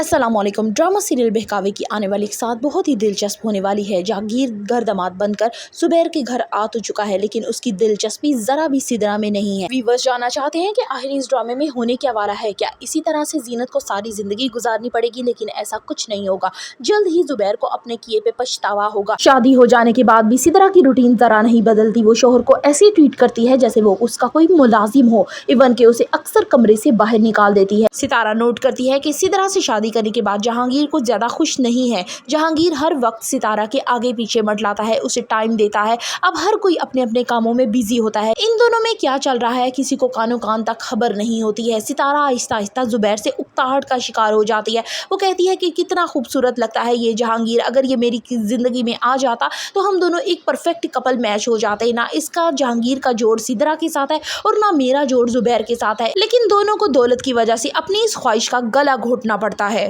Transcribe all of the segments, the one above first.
अस्सलाम वालेकुम। Drama serial बहकावे की आने वाली एक साथ बहुत ही दिलचस्प होने वाली है। जहांगीर घर दामाद बनकर जुबैर के घर आ तो चुका है, लेकिन उसकी दिलचस्पी जरा भी सिदरा में नहीं है। व्यूअर्स जानना चाहते हैं कि आखिर इस ड्रामे में होने क्या वाला है। क्या इसी तरह से जीनत को सारी जिंदगी गुजारनी पड़ेगी? लेकिन ऐसा कुछ नहीं होगा। जल्द ही जुबैर को अपने किए पे पछतावा होगा। शादी हो जाने के बाद भी सिदरा की रूटीन जरा नहीं बदलती। वो शोहर को ऐसे ट्रीट करती है जैसे वो उसका कोई मुलाजिम हो। इवन के उसे अक्सर कमरे से बाहर निकाल देती है। सितारा नोट करती है कि सिदरा से शादी करने के बाद जहांगीर कुछ ज्यादा खुश नहीं है। जहांगीर हर वक्त सितारा के आगे पीछे मंडलाता है, उसे टाइम देता है। अब हर कोई अपने अपने कामों में बिजी होता है। इन दोनों में क्या चल रहा है किसी को कानो कान तक खबर नहीं होती है। सितारा आहिस्ता आहिस्ता जुबैर से उकताहट का शिकार हो जाती है। वो कहती है कि कितना खूबसूरत लगता है ये जहांगीर, अगर ये मेरी जिंदगी में आ जाता तो हम दोनों एक परफेक्ट कपल मैच हो जाते। ना इसका जहांगीर का जोड़ सिदरा के साथ है और ना मेरा जोड़ जुबैर के साथ है, लेकिन दोनों को दौलत की वजह से अपनी इस ख्वाहिश का गला घोटना पड़ता है।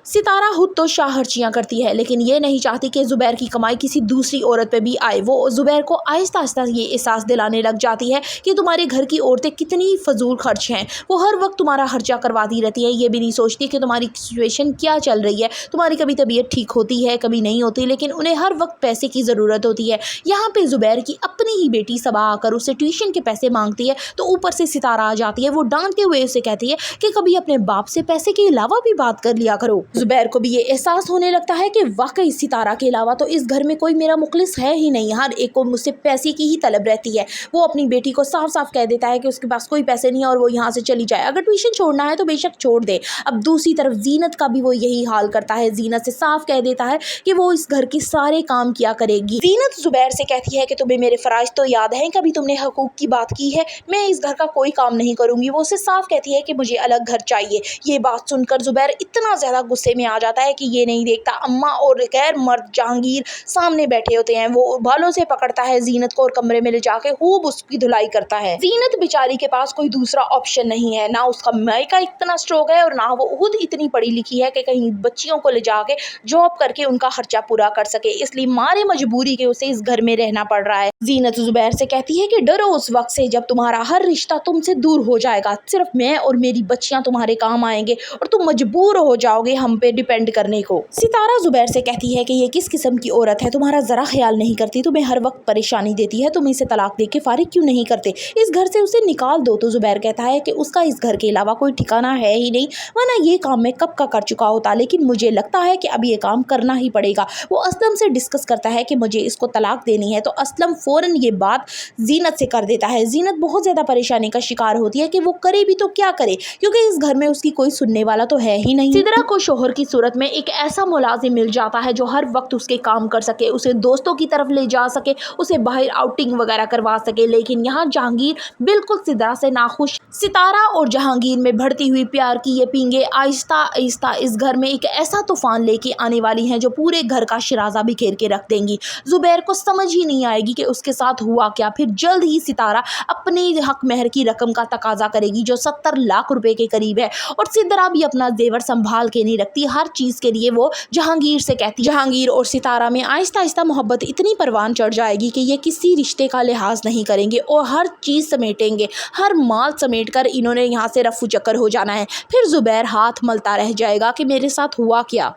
सितारा खुद तो शाहर्चियां करती है, लेकिन ये नहीं चाहती कि जुबैर की कमाई किसी दूसरी औरत पे भी आए। वो जुबैर को आहिस्ता आहिस्ता ये एहसास दिलाने लग जाती है कि तुम्हारे घर की औरतें कितनी फजूल खर्च हैं। वो हर वक्त तुम्हारा खर्चा करवाती रहती है, ये भी नहीं सोचती कि तुम्हारी सिचुएशन क्या चल रही है। तुम्हारी कभी तबीयत ठीक होती है, कभी नहीं होती, लेकिन उन्हें हर वक्त पैसे की ज़रूरत होती है। यहाँ पे जुबैर की अपनी ही बेटी सबा आकर उससे ट्यूशन के पैसे मांगती है, तो ऊपर से सितारा आ जाती है। वो डांटते हुए उसे कहती है कि कभी अपने बाप से पैसे के अलावा भी बात कर लिया करो। जुबैर को भी ये एहसास होने लगता है कि वाकई सितारा के अलावा तो इस घर में कोई मेरा मुखलिस है ही नहीं। हर एक को मुझसे पैसे की ही तलब रहती है। वो अपनी बेटी को साफ साफ कह देता है कि उसके पास कोई पैसे नहीं है और वो यहाँ से चली जाए। अगर ट्यूशन छोड़ना है तो बेशक छोड़ दे। अब दूसरी तरफ जीनत का भी वो यही हाल करता है। जीनत से साफ कह देता है कि वो इस घर के सारे काम किया करेगी। जीनत जुबैर से कहती है कि तुम्हें मेरे फराइज तो याद है, कभी तुमने हकूक की बात की है, मैं इस घर का कोई काम नहीं करूंगी। वो उसे साफ कहती है कि मुझे अलग घर चाहिए। ये बात सुनकर जुबैर इतना ज्यादा गुस्से में आ जाता है कि ये नहीं देखता अम्मा और गैर मर्द जहांगीर सामने बैठे होते हैं। वो बालों से पकड़ता है जीनत को और कमरे में ले जाके खूब उसकी धुलाई करता है। जीनत बेचारी के पास कोई दूसरा ऑप्शन नहीं है, ना उसका मायका इतना स्ट्रोंग है और ना वो खुद इतनी पढ़ी लिखी है कि कहीं बच्चियों को ले जाके जॉब करके उनका खर्चा पूरा कर सके। इसलिए मारे मजबूरी के उसे इस घर में रहना पड़ रहा है। जीनत जुबैर से कहती है कि डरो उस वक्त से जब तुम्हारा हर रिश्ता तुमसे दूर हो जाएगा। सिर्फ मैं और मेरी बच्चियां तुम्हारे काम आएंगे और तुम मजबूर हो जाओगे हम पे डिपेंड करने को। सितारा जुबैर से कहती है कि ये किस किस्म की औरत है, तुम्हारा जरा ख्याल नहीं करती, तुम्हें हर वक्त परेशानी देती है, तुम इसे तलाक दे के फारिग क्यों नहीं करते, इस घर से उसे निकाल दो। तो जुबैर कहता है कि उसका इस घर के अलावा कोई ठिकाना है ही नहीं, वरना ये काम मैं कब का कर चुका होता, लेकिन मुझे लगता है कि अब ये काम करना ही पड़ेगा। वो असलम से डिस्कस करता है कि मुझे इसको तलाक देनी है, तो असलम फौरन ये बात जीनत से कर देता है। जीनत बहुत ज्यादा परेशानी का शिकार होती है कि वो करे भी तो क्या करे, क्योंकि इस घर में उसकी कोई सुनने वाला तो है ही नहीं। सिदरा को शोहर की सूरत में एक ऐसा मुलाजिम मिल जाता है जो हर वक्त उसके काम कर सके, उसे दोस्तों की तरफ ले जा सके, उसे बाहर आउटिंग वगैरह करवा सके। लेकिन यहाँ जहांगीर बिल्कुल सिदरा से नाखुश। सितारा और जहांगीर में बढ़ती हुई प्यार की ये पींगे आहिस्ता आहिस्ता इस घर में एक ऐसा तूफान लेके आने वाली हैं जो पूरे घर का शिराजा बिखेर के रख देंगी। जुबैर को समझ ही नहीं आएगी कि उसके साथ हुआ क्या। फिर जल्द ही सितारा अपने हक महर की रकम का तकाजा करेगी जो 70 लाख रुपए के करीब है, और सिदरा भी अपना जेवर संभाल के नहीं रखती। हर चीज के लिए वो जहांगीर से कहती। जहांगीर और सितारा में आहिस्ता आहिस्ता मोहब्बत इतनी परवान चढ़ जाएगी कि ये किसी रिश्ते का लिहाज नहीं करेंगे और हर चीज समेटेंगे। हर माल समेट कर इन्होंने यहाँ से रफू चक्कर हो जाना है। फिर जुबैर हाथ मलता रह जाएगा कि मेरे साथ हुआ क्या।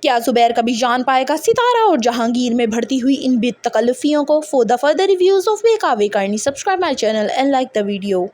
क्या जुबैर कभी जान पाएगा सितारा और जहांगीर में बढ़ती हुई इन बेतकल्लुफियों को? For the further reviews of बहकावे kindly subscribe my channel and like the video.